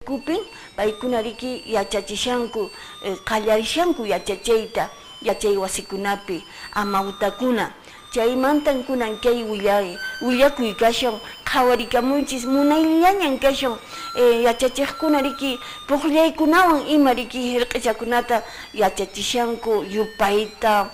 Kupin, paykunariki yachachishanku, qallarishanku yachachayta, yachay wasikunapi, amawtakuna. Chaymantan kunan kay willakuy kashan, qhawarikamunchis munayllañan kashan, yachachiqkunariki puqllaykunawan imariki hirq'ichakunata yachachishanku, yupayta,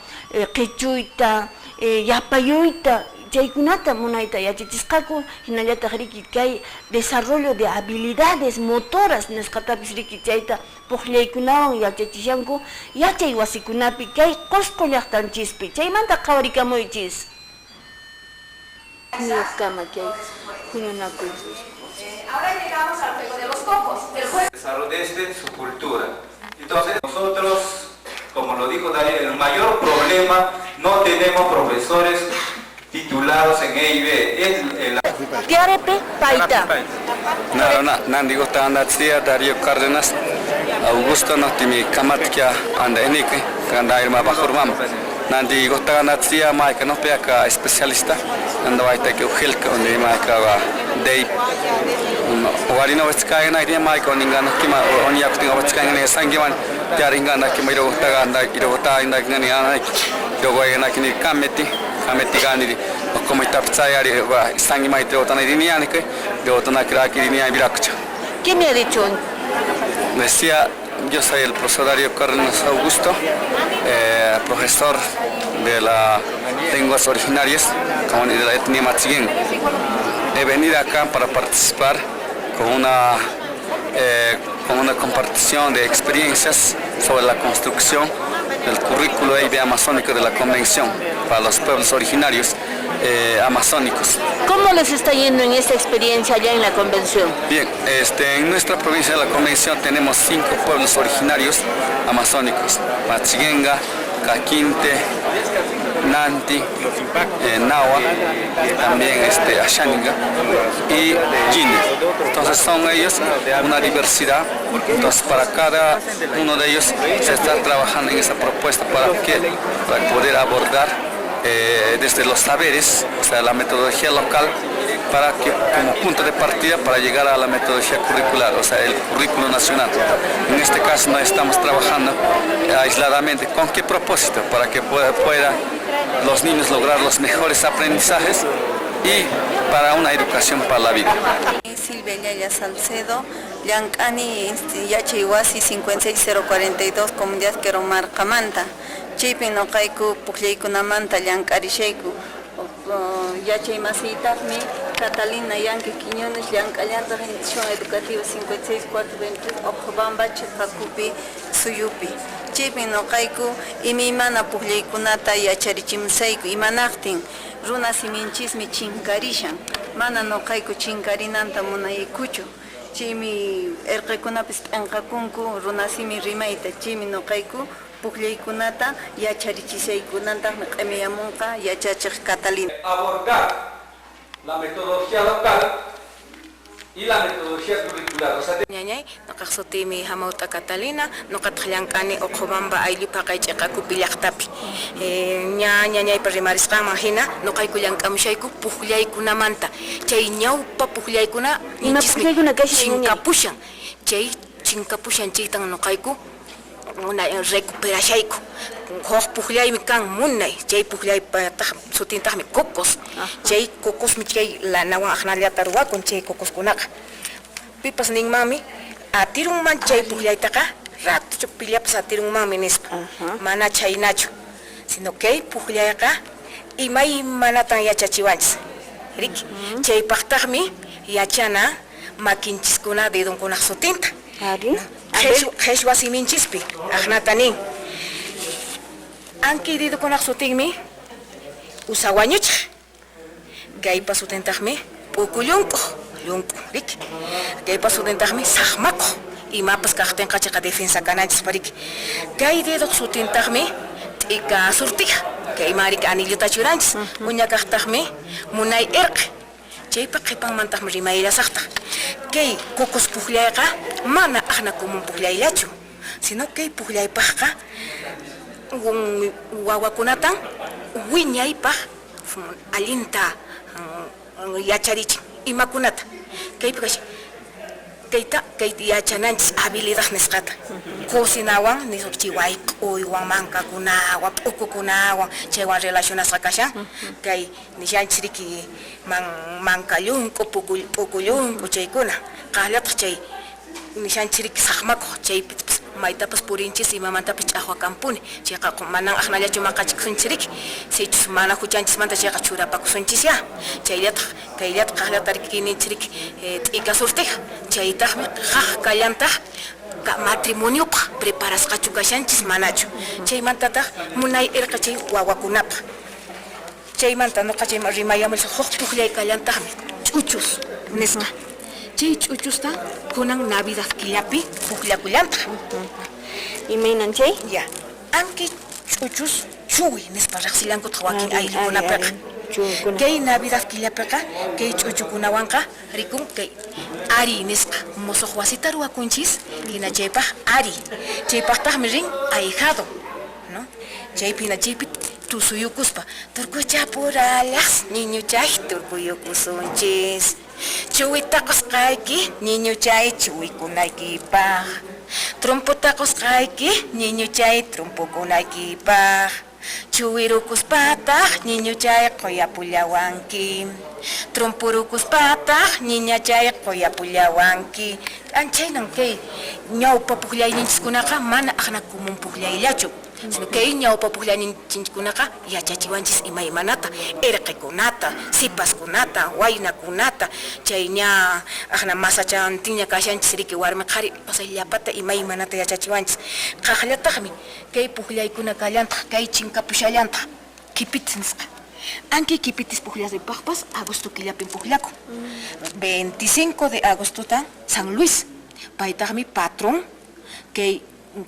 qichuyta, yapayuyta, chaykunata munayta yachachisqaku, hinallataq riki kay desarrollo de habilidades motoras nisqatapis riki chayta puqllaykunawan yachachishanku, yachay wasikunapi kay Qusqu llaqtanchispi, chaymanta qhawarikamunchis. Kama kay huñunakuy. Ahora llegamos al juego de los cocos. Desarrolle su cultura. Entonces nosotros, como lo dijo Daniel, el mayor problema, no tenemos profesores titulados en EIB. Tiarepe paita. Nandi gusta anda tia Darío Cárdenas, Augusto no timi kamatkia anda enike, anda irma bajurmam. Nandi gusta anda tia maika no peaka especialista, anda vaita que ujilka onde maika va dei. Warino wetska na iria maika oningana kima onia kutinga wetska ngene sangiman tiaringana kima iro gusta anda iro gusta anda ngani ana iro goyena kini kameti gani como está ptsayari sangi maite otana iriniani que de otana kraki iriniani birakcha. ¿Qué me ha dicho? Decía, yo soy el profesor Darío Cárdenas Augusto, profesor de las lenguas originarias de la etnia Matziguén. He venido acá para participar con una compartición de experiencias sobre la construcción del currículo EIB amazónico de la Convención para los pueblos originarios amazónicos. ¿Cómo les está yendo en esta experiencia allá en la convención? Bien, en nuestra provincia de la Convención tenemos 5 pueblos originarios amazónicos: Machiguenga, Caquinte, Nanti, Nahua, también Ashaninga y Yini. Entonces son ellos una diversidad. Entonces para cada uno de ellos se está trabajando en esa propuesta para poder abordar desde los saberes, o sea, la metodología local, para que como punto de partida para llegar a la metodología curricular, o sea, el currículo nacional. En este caso no estamos trabajando aisladamente. ¿Con qué propósito? Para que puedan los niños lograr los mejores aprendizajes y para una educación para la vida. Silvia Yaya Salcedo, Llancani Yachihuasi 56042, Comunidad Queromar Camanta. Chipi no kaiku pukllaykunamanta llank'arishayku yachay masiytaqmi Catalina Yanqui Quiñones llank'allanta institución educativa 56423 Oqobamba Chiqacupi Suyupi. Chipi no kaiku imimana pukllaykunata yacharichimusayku imanaqtin runa siminchismi chinkarishan mana no kaiku chinkarinanta munaykuchu. Chimi erqekunapis p'enqakunku runasimi rimayta chimi no kaiku pukllaykunata yacharichisaykunantaqmi q'imiyamunqa yachachiq Catalina. Abordar la metodología local y la metodología curricular. O sea, Ñañay, naqaqsutimi hamawta Catalina, nuqataq llank'ani Oqobamba ayllupa qaych'iqakupi llaqtapi. Ñañaypa rimarisqanman hina nuqayku llank'amushayku pukllaykunamanta. Chay ñawpa puklaykuna puklaykuna kashan chinkapushan. Chay chinkapushan chaytan nuqayku una recuperashayku. Huk pukllaymi kan munay, chay pukllaypataq sutintaqmi cocos. Chay cocosmi chay lanawan aqnallata ruwakun chay cocoskunaqa. Pipas ninmanmi atirunman chay pukllaytaqa ratuchu pillapas atirunmanmi nispa. Mana chaynachu. Sino kay pukllayqa imaymanatan yachachiwanchis. Riki, chaypaqtaqmi yachana makinchiskuna dedunkunaq sutinta. Qhechwa siminchispi aqnatanin. Anki dedukunaq sutinmi usawañuchaq. Kaypa sutintaqmi p'ukullunku. Riki. Kaypa sutintaqmi saqmaku. Imapas kaqtinqa chiqa defensa kananchis pariki. Kay deduq sutintaqmi t'ika surtiqa. Kay marika anilluta churanchis. Uñakaqtaqmi munay irqi. Chaypa qipanmantaqmi rimayrasaqtaq. Kay cocos pukllayqa mana aqnakumun pukllayllachu. Sino kay pukllaypaqqa wawakunatan wiñaypaq allinta yacharichin imakunata. Kaypaqash Keita yachananchis habilidad nisqata. Cocinawan nisukchiway uywan mankakunawan p'ukukunawan chaywan relacionasqa kashan. Kay nishanchis riki mankallunku p'ukullunku chaykuna. Qaqllataq chay nishanchis riki saqmakuq chaypipas maytapas purinchis imamantapas ch'aqwakampuni. Chayqa manan aqnallachu maqachikusunchis sechus mana huchanchismanta chayqa churapakusunchis ya. Kayllatak qaqllata rikininchis riki t'ika surtiq. Chaytaqmi qaq kallantaq matrimoniopaq preparasqachu kashanchis manachu. Chaymantataq munay irqa chay wawakunapaq. Chaymanta nuqa chay rimayamulsa huk pukllay kallantaqmi ch'uchus nisqa. Chay ch'uchusta kunan Navidad killapi pukllakullantaq. Imaynan chay? Ya. Anki ch'uchus chuwi nispa riqsillankutaq wakin ayllukunapiqa. Kay Navidad killapiqa kay ch'uchukunawanqa rikun kay ari nisqa musuq wasita ruwakunchis hina chaypaq ari. Chaypaqtaqmi rin ahijado, ¿no? Chaypina chaypi tusuyukuspa turkuchapurallas niñuchay turkuyukusunchis. Chuwitaqus qayki niñuchay chuwikunaykipaq. Trumputaqus qayki niñuchay trumpukunaykipaq. Chuwirukuspataq niñuchay qoyapullawanki. Trumpurukuspataq niñachay qoyapullawanki. Anchaynan kay ñawpa puqllayninchikunaqa mana aqnakumun puqllayllachu. Sino kay ñawpa puqllayninchikunaqa yachachiwanchis imaymanata, irqikunata, sipaskunata, waynakunata, chay ña aqna masachantinña kashanchis riki warmi qhari pasayllapata imaymanata yachachiwanchis. Qaqllataqmi kay puqllaykuna kallantaq kay chinkapusallantaq kipitis nisqa. Anki kipitis puqllasipaqpas agosto killapin puqllaku. 25 de agostuta San Luis paytaqmi patrón kay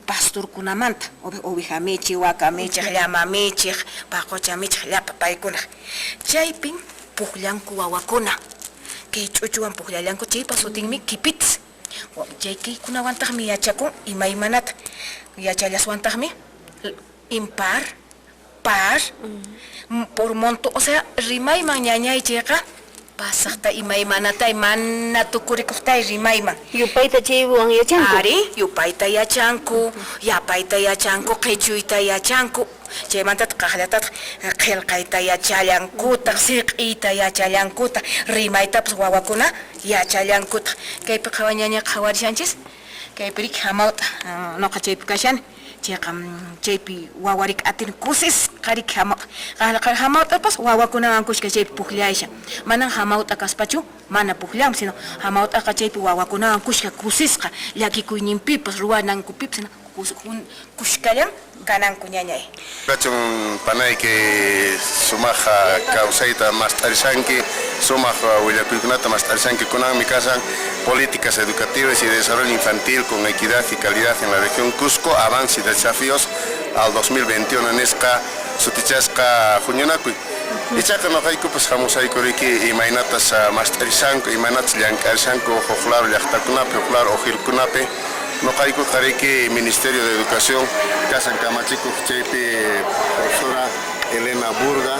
pastorkunamanta oveja michik, waka michik, llama michik, paqucha michik, llapa paykunaq. Chaypin puqllanku wawakuna. Kay ch'uchuwan puqllallanku chaypa sutinmi kipitis. Chay kaykunawantaqmi yachakun imaymanata. Yachallaswantaqmi impar, par, por monto, o sea, rimayman ñañay chayqa pasaqta imaymanata mana tukurikuqtay rimayman. Yupayta chaywan yachanku? Ari, yupayta yachanku, yapayta yachanku, qhichuyta yachanku. Chaymantata qaqllatata qillqayta yachallankutaq, siq'iyta yachallankutaq, rimaytapas wawakuna yachallankutaq. Kaypi qawañaña qawarishanchis, kaypi riki hamawta nuqa chaypi kashani. Chaypi wawarik atin kusis qarik hamawtapas wawakunawan kushka chaypi puqllaysha. Manan hamawta kaspachu mana puqllam, sino hamawtaqa chaypi wawakunawan kushka kusisqa llakikuyninpipas ruwanankupipas kushkallan kananku ñañay. Kachun panay que sumaja causaita más tarisanki, sumaja willakuykunata más tarisanki kunanmi kasan políticas educativas y de desarrollo infantil con equidad y calidad en la región Cusco, avance y desafíos al 2021 en esta sutichasca juñonacuy. Ichaka no hay pues vamos a ir que imainatas más tarisanko, imainatas llankarisanko, jojlar llaktakunape, jojlar ojilkunape. No hay que Ministerio de Educación, Casa Camachico, Chepe, profesora Elena Burga,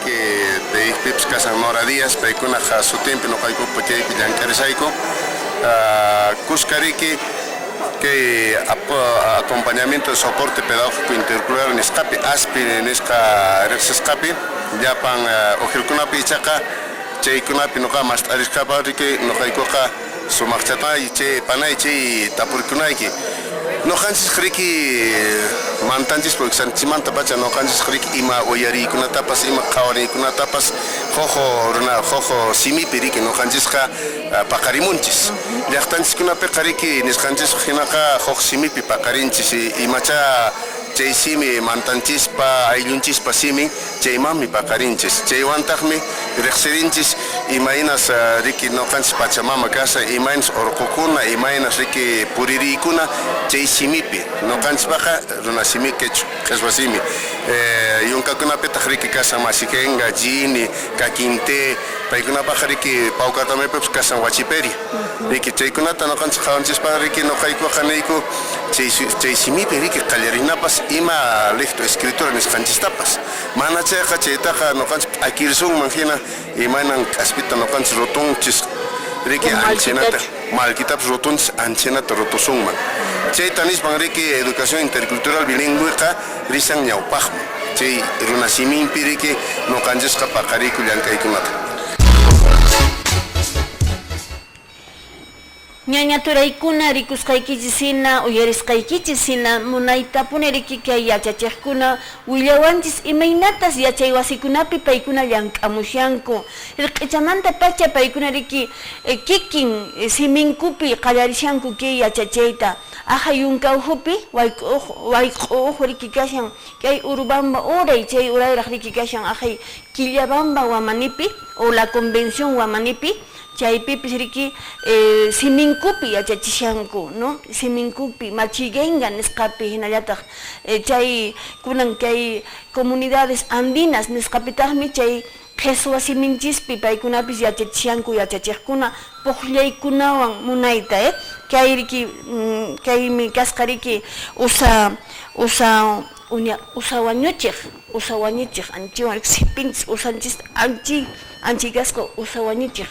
que Pips Casa Nora Díaz, Peicuna su tiempo, no hay que Yancarisaico, Cuscarique, que acompañamiento de soporte pedagógico intercurricular en escape, ASPI en esta escape, Japan, Ojilcunapi, Chaca, Cheikunapi, no más Ariscapa, que no hay coja. Su marchata y che panay che tapurkunaiki no hansis kriki mantanchis porque sanchimanta pacha no hansis kriki ima oyari kunatapas ima kawari kunatapas jojo simi piriki no hansis ka pakarimunchis llaqtanchis kunapi qariki nisqanchis hinaka jojo simi pi pakarinchis imacha chay simi mantanchispa ayllunchispa simi chaymami pakarinchis chaywantaqmi riqsirinchis imainas riki noqanchis pachamama casa imainas orqukuna imainas riki puririkuna chay simipi noqanchispaqqa runa simi quechua qheswa simi yunkakunapitaq riki casa masikenga jini kakinte paykunapaqqa riki pawkartamipis kasan wachiperi riki chaykunata noqanchis qawanchispa riki noqaykuqa niyku chay simipi riki qallarinapas ima lecto escritura nisqanchistapas mana chayqa chaytaqa noqanchis akirsunman hina imanan k'aspita noqanchis rutunchis riki anchinata malkitapas rotunchis anchenata rotusunman. Chayta nispan riki educación intercultural bilingüeqa risan ñawpaqman. Chay runasimimpi riki ñuqanchikqa paqariyku llank'aykunata. Ñañaturaykuna rikusqaykichis uyarisqaykichis hina munaytapuni riki kay yachachiqkuna willawanchis imaynatas yachay wasikunapi paykuna llank'amushanku q'ichamanta pacha paykuna riki kikin siminkupi qallarishanku kay yachachayta aja yunk'awhupi wayk'uq riki kashan kay Urubamba uray chay urayraq riki kashan aja Quillabamba Wamanipi o la Convención Wamanipi chaypipis riki siminkupi yachachishanku, ¿no? Siminkupi machiguenga nisqapi hinallataq chay kunan kay comunidades andinas nisqapitaqmi chay qhichwa siminchispi paykunapis yachachishanku yachachiqkuna puqllaykunawan munayta, kay riki kaymi kasqa riki usawañuchiq anchiwan sipinchis usanchis anchi kasqa usawañuchiq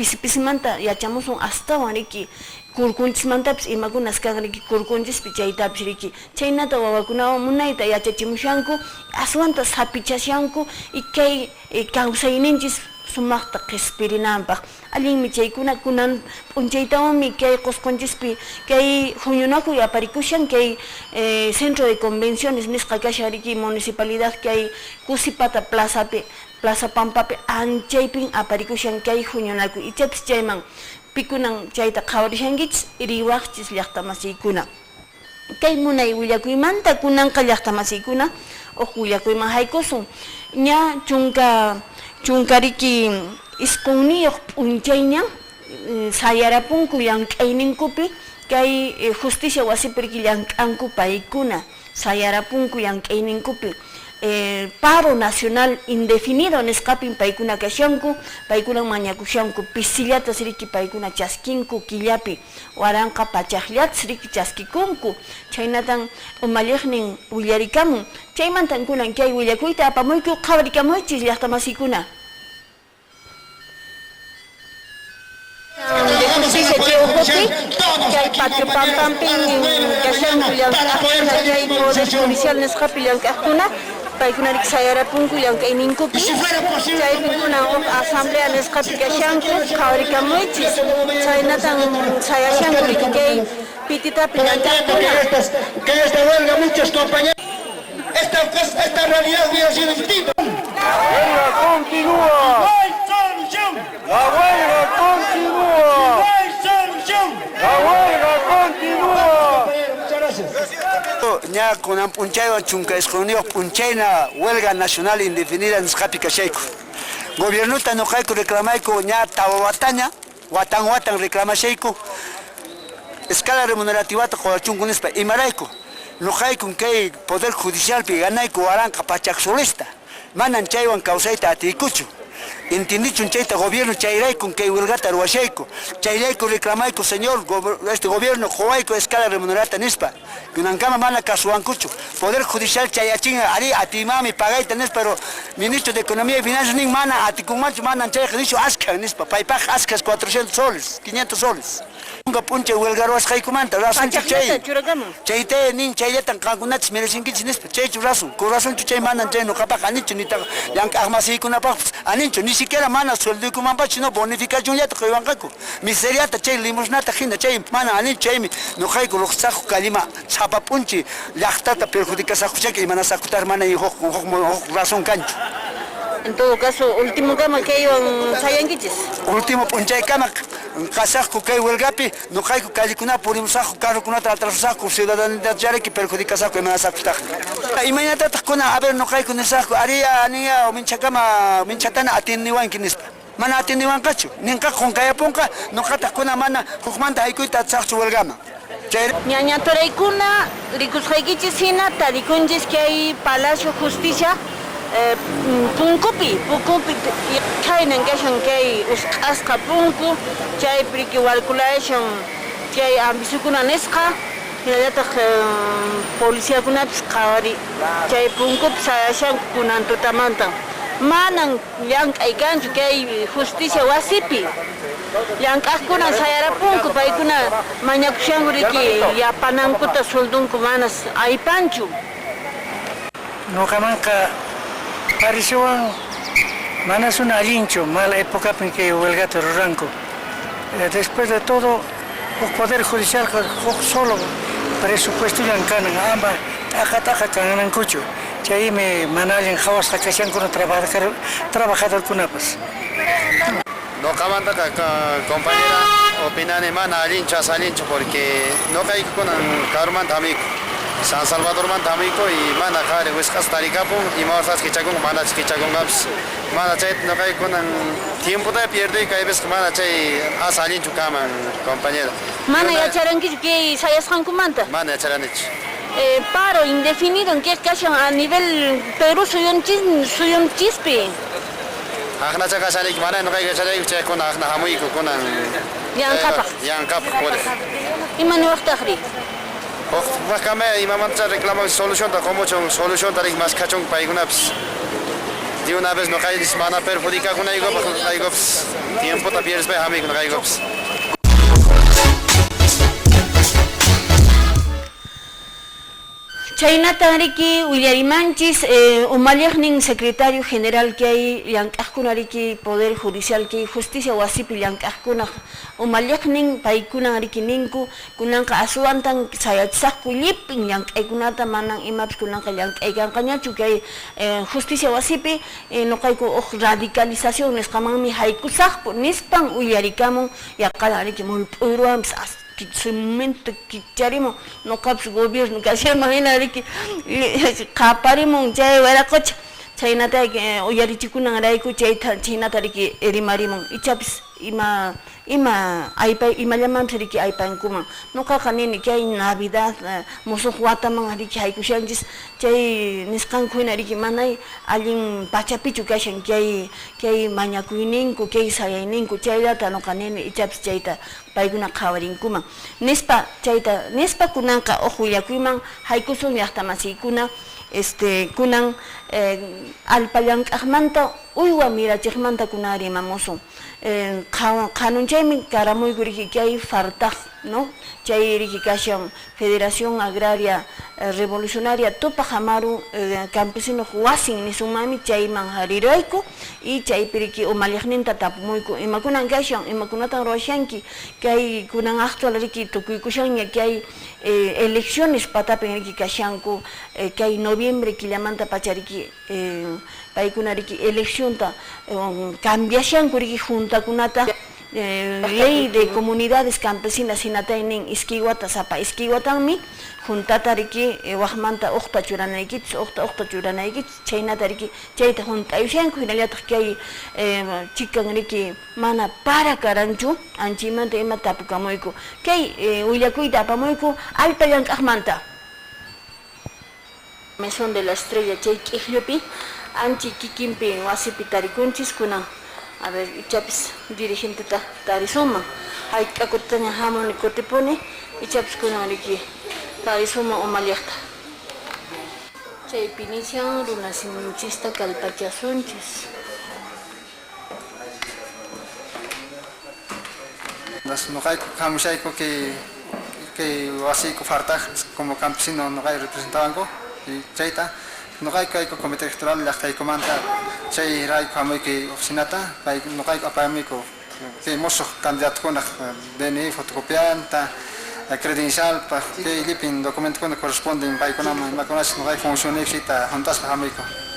pisimanta yachamusun astawan riki kurkunchismantapis imakunas kan riki kurkunchispi chaytapis riki chaynata wawakunawan munayta yachachimushanku aswanta sapichashanku y kay kawsayninchis sumaqta qhispirinanpaq allinmi chaykuna kunan p'unchaytawanmi kay qusqunchikpi kay huñunakuy aparikushan kay centro de convenciones nisqa kasha riki municipalidad kay Kusipata Plaza Pampapi anchaypin aparikushan kay huñunakuy ichapis chayman pikunan chayta qhawarishankichis riwaqchis llaqtamasiykuna kay munay willakuymanta kunanqa llaqtamasikuna uq willakuyman haykusun ña chunka riki isqunniyuq p'unchayña sayarapunku llank'ayninkupi kay justicia wasipi riki llank'anku paykuna sayarapunku llank'ayninkupi paro nacional indefinido nisqapin paykuna kashanku paykuna mañakushanku pisillatas riki paykuna chaskinku killapi waranqa pachaqllatas riki chaskikunku chaynatan umalliqnin willarikamun chaymantan kunan kay willakuyta apamuyku qhawarikamunchis llaqtamasiykuna. Justicia Cheujupi, kay Patio Pampampin kashanku llank'aqkuna kay Poder Judicial nisqapi llank'aqkuna paykuna riki sayarapunku llank'ayninkupi chaypin kunan huk asamblea nisqapi kashanku qhawarikamunchis chaynatan sayashanku riki kay pititapi llank'aqkuna. Que esta huelga muchos compañeros esta realidad hubiera sido distinta. La huelga continúa. No hay solución. La huelga continúa. No hay solución. La huelga continúa. Muchas gracias. ña kunan p'unchaywan chunka isqunniyoq p'unchayna huelga nacional indefinida nisqapi kashayku gobiernuta ñuqayku reclamayku ña tawa watan reclamashayku escala remunerativata qhawachunku nispa imarayku ñuqayku kay poder judicialpi ganayku waranqa pachaqsulista manan chaywan kawsayta atiykuchu entendichun chayta gobierno chayrayku kay huelgata ruwashayku chayrayku reclamayku señor este gobierno qhawayku escala remunerata nispa kunankama mana kasuwankuchu poder judicial chayachinga ari atimami pagayta nispa pero ministro de economía y finanzas nin mana atikunmanchu manan chayqa nishu askha nispa paypaq askhas 400 soles 500 soles nunca puncha huelga ruwasqaykumanta rasunchu chay chayte nin chayllatan qankunatas meresinkichis nispa chaychu rasun rasunchu chay manan chay nuqapaq anichu nitaqa llank'aqmasiykunapaqpas anichu ni siquiera mana suelduykumanpachu no bonificacionllata quywanqaku miseriata chay limosnata hina chay mana anichu chaymi nuqayku lluqsaqu kallima sapapunchi llaqtata perjudicasaquchaki imanasaqkutar mana huk razón kanchu. En todo caso, último kama kaywan sayankichis. Último p'unchay kama kasaqku kay huelgapi nuqayku kallikuna purimusaqku carrukunata atrasasaqku ciudadanidad llaripi perjudicasaqku imanasaqkutaq. Imañatataq kuna a ver nuqayku nisaqku ariya aniya minchatana atinniwanki nispa. Mana atinniwanqachu ninqa qunqayapunqa nuqataq kuna mana hukmanta haykuyta atisaqchu huelgama. Ñañaturaykuna rikusqaykichis hina tarikunchis kay Palacio Justicia punkupi khaynan kashan kay usq'asqa punku chaypi riki walkulashan kay ambisukuna nisqa hinallataq policiakunapis qhawari chay punkupi sayashanku kunan tutamantan manan llank'ay kanchu kay justicia wasipi llank'aqkuna sayarapunku paykuna mañakushankuriki yapanankuta suldunku manas aypanchu. Ñuqamanqa parishuwan manas una allinchu mala épocapi que huelgata ruranku. Después de todo, el Poder Judicial solo presupuesto llankana amba taja kanankuchu. Chay me manallen hawas hakashan kuna trabajador kunapas. No camanta compañera opinan mana alincho asalincho porque no cae con Carman Tamico, San Salvador Mantamico y mana care Huescas Taricapo y Marsas Kichacón, mana Kichacón Gaps, mana chay no cae con tiempo de pierde y cae ves mana chay asalincho caman compañera. Mana ya charanki que sayas hankumanta. Mana charanich. Paro indefinido en que casan a nivel Perú suyun chispi. Ajna chaka salik mana no cae salik chay con ajna hamuiko con Yankap puede. Y manu waqtaqri. Bacame y mamá reclama solución ta como solución tarik más cachón paigunaps. De una vez no cae semana perjudica con algo tiempo ta pierdes pe amigo no cae Chaynata riki Willarimanchis, umalliqnin secretario general que hay llank'aqkuna riki Poder Judicial que Justicia wasipi llank'aqkuna umalliqnin paykuna riki ninku kunanqa aswantan sayachisaqku llipin llank'aykunata manan imapas kunanqa llank'aykanqañachu que hay Justicia wasipi nuqayku radicalización nisqamanmi haykusaqpu nispan willarikamun yaqala riki mulp'uyruwanpis su momento que charimo no caps gobierno que hacía imagina que caparimo ya era coche chaynata que oyarichikuna araiku chaynata que erimarimo y chapis ima aipa ima llaman seriki aipa enkuma no kakanini que hay navidad mozo huataman ariki haikushanjis chay niskan kuina ariki manai alin pachapichu kashan que hay mañakuininku que hay sayaininku chaylata no kanini y chapis chayta payguna qhawarinkuma nispa kunanqa ujuyakuiman haykusun llaqtamasikuna kunan alpallank'aqmanta uywa mirachiqmanta kunari mamusun qanunchaymi karamuykuriqi kay fartaq no chay riki kashan Federación Agraria Revolucionaria Tupac Amaru campesino wasin nisumami chayman harirayku y chaypiriki umalliqninta tapumuyku imakunan kashan imakunatan ruwashanki kay kunan actual riki tukuykushanña kay elecciones patapin riki kashanku kay noviembre killamanta pachariki paykuna riki eleccionta cambiashanku riki juntakunata ley de comunidades campesinas hinataynin iskiwata sapa iskiwatanmi juntata riki waqmanta uqta churanaykich uqta churanaykich chaynata riki chayta juntayushanku hinallataq kay chikan riki mana para karanchu anchimanta ima tapukamuyku kay willakuyta apamuyku alta llank'aqmanta Mesón de la Estrella chay k'iqllupi anchi kikinpi wasipi tarikunchis kunan a ver, ichapis dirigente tarisuma, hay que acompañar jamón y cotipone, ichapis con ariki, tarisuma o maliakta. Chay pinician runasimchista calpachasunchis. Las no hay camushaico que así que falta como campesino no hay representaban y chaita. No hay que comité electoral la que comanda chay ray como que oficinata no hay para mí que mozo candidato con DNI fotocopianta credencial para que lipin documento que corresponden para con ama con no hay función exita juntas para mí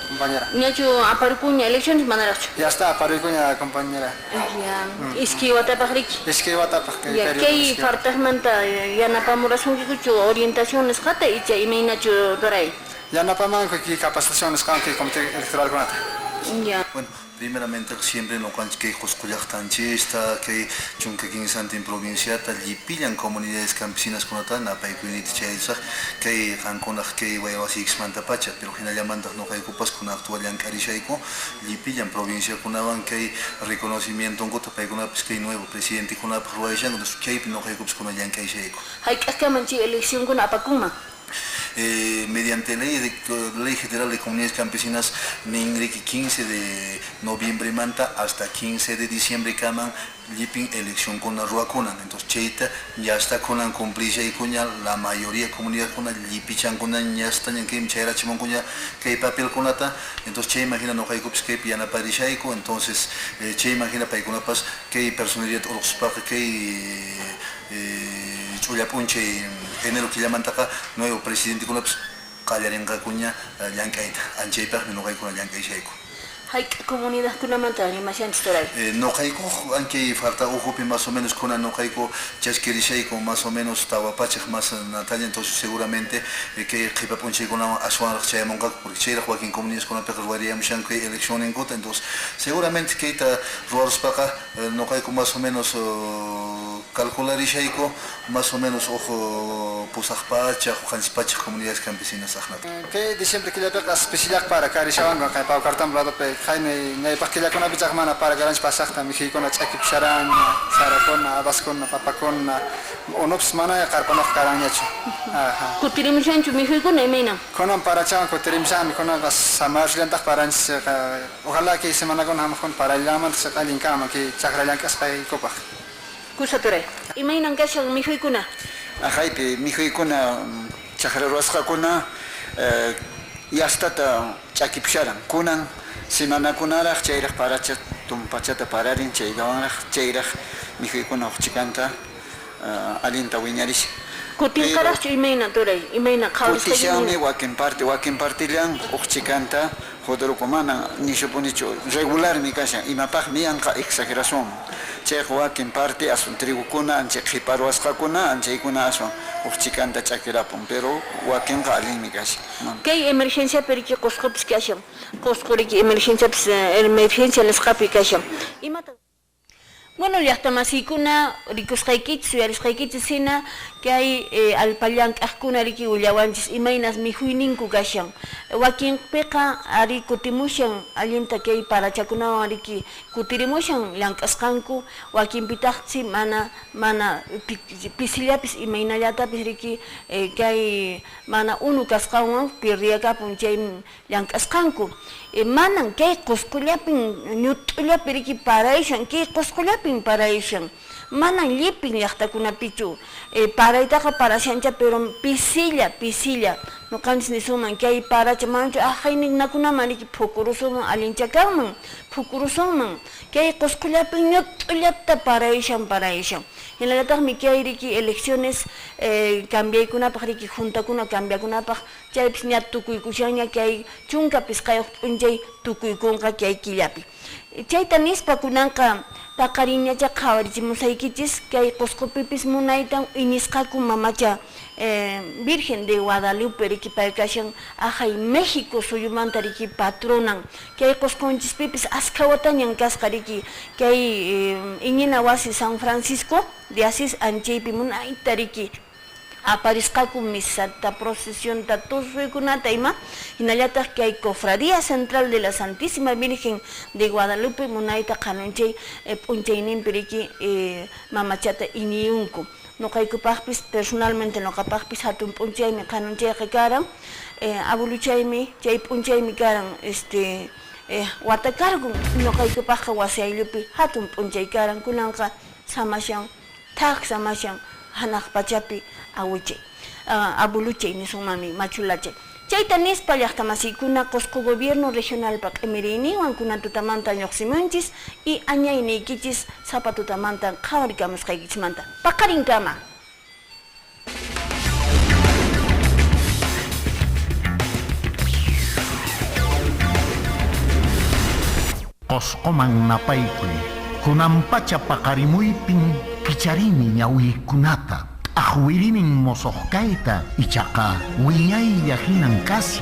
compañera Niacho aparcuña elecciones manera ya está aparcuña compañera ya iskiwata pagriki iskiwata pagriki ya que fartas manta ya na pamurasun que orientaciones jata y chay me nacho dorai ya no podemos que capacitaciones con el comité electoral con ya bueno primeramente siempre no cuando que joscullachtanchista que chunquequín santin provincia tal y pillan comunidades campesinas con otra na paikunit chaysa que hankonaj que wayawasi xmantapacha pero generalmente no hay copas con actual yankarishaiko y pillan provincia con avan que reconocimiento con paikuna pues que nuevo presidente con la provincia no que no hay copas con yankarishaiko hay que manchi elección con apakuma mediante ley general de comunidades campesinas, Ningriki 15 de noviembre manta hasta 15 de diciembre caman, Lipin elección con la Ruacunan. Entonces, Cheita ya está con la cumplida y cuña la mayoría de comunidad con la Lipichan con la ya están en que Chaira Chimon cuña que hay papel con la ta. Entonces, Che imagina no hay cops que piana parisaico. Entonces, Che imagina para con la paz que hay personalidad o los paques que hay Chuyapunche en el que llaman taca nuevo presidente con la paz Callarenga cuña Yankaita. Ancheipa no hay con la Yankaisaico. Hay comunidad que no mantén más historial. No hay aunque falta ojo más o menos con no hay chasquerisaico más o menos estaba pachas más Natalia, entonces seguramente que Jipapunche con la Asuan Chayamonga porque Cheira Joaquín comunidades con la peca varía mucho que elección en Cota, entonces seguramente que está Ruaros Paca no hay más o menos calcular isaico más o menos ojo pusajpacha Janspacha comunidades campesinas que diciembre que le toca especial para Carishawan que para cartam lado Jaime, no hay para que la con la mana para garantir pasar también con la cheque charan, sarakon, abaskon, papakon, onops mana ya carpano caranyacho. Kutirimshan cumi fui con emena. Konan para chawan kutirimshan, konan las samar liantas para ojalá que semana con hamon para el laman se calin kama que chakralan que se copa. Kusature. Imainan que son mi fui kuna. Ajaipe, mi fui kuna chakraruasca kuna ya está chakipsharan kunan. Semana kunarach chayrach paracha tumpachata pararin chaygawanrach chayrach mikhuykunaq chikanta alinta wiñarish. Kutinqarach imayna turay imayna qhawrisqa. Kutishami wakin partillan uqchikanta jodoruko mana nishupunichu regular mi kashan imapaqmi anqa exageración. Chay wakin parti asun trigukuna ancha qiparwasqakuna anchaykuna asun uqchikanta chakirapun pero wakinqa allinmi kashan. Kay emergencia periki qusqupis kashan. Qusquriki emergencia nisqapi kashan. Imata Bueno, ya está masikuna rikusqaykichis uyarisqaykichis hina que hay alpallanq'aqkuna riki ullawanchis imaynas mihuyninku kashan wakinpiqa ari kutimushan allinta kay parachakunawan riki kutirimushan llank'asqanku wakinpitaqsi mana pisillapis imaynallatapis riki kay mana unu kasqanwan pirriyakapun chay llank'asqanku manan kay qusqullapin ñut'ullapi riki parayshan kay qusqullapin parayshan manan llipin llaqtakunapichu paraytaqa parashancha pero pisilla nuqanchis nisuman kay paracha manchu hayninnakunaman riki phukurusunman alinchakanman phukurusunman kay qusqullapin ñut'ullapta parayshan hinallataqmi kay riki elecciones cambiaykunapaq riki juntakuna cambiakunapaq chaypis ña tukuykushanña kay chunkapis qayuq p'unchay tukuykunqa kay killapi chayta nispa kunanqa paqariñacha qhawarichimusaykichis kay qusqupipis munaytan inisqaku mamacha Virgen de Guadalupe riki paykashan ajay México suyumanta riki patronan kay qusqunchispipis askawatañan kasqa riki kay iñina wasi San Francisco de Asís anchaypi munayta riki aparisqaku misata procesionta tusuykunata ima hinallataq kay cofradía central de la Santísima Virgen de Guadalupe munayta qanunchay p'unchayninpi riki mamachata iniyunku nuqaykupaqpis personalmente nuqapaqpis hatun p'unchaymi qanunchay karan abuluchaymi chay p'unchaymi karan watakargun nuqaykupaqqa wasi ayllupi hatun p'unchay karan kunanqa samashan thaq samashan hanaq pachapi awuchay abuluchay nisunmanmi machulachay chayta nispa llaqtamasikuna Qusqu gobierno regional paq'imiriyninwan kuna tutamanta lluqsimunchis y añayniykichis sapa tutamanta qhawarikamusqaykichismanta paqarinkama Qusquman napaykuy kunampacha paqarimuypin kicharini ñawiykunata ahwirimin mosoqkayta ichaqa wiñaylla hinan kasi